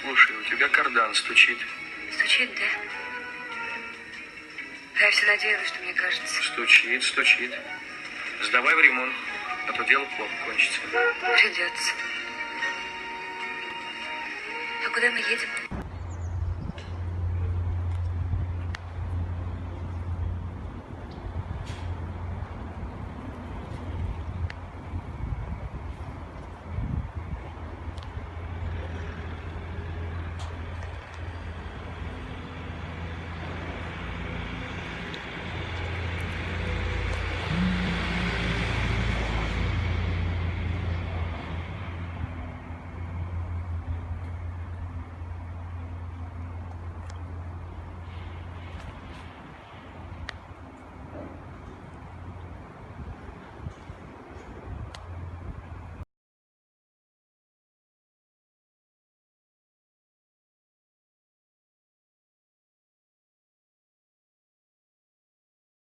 Слушай, у тебя кардан стучит. Стучит, да? А я все надеялась, что мне кажется. Стучит, стучит. Сдавай в ремонт, а то дело плохо кончится. Придется. А куда мы едем?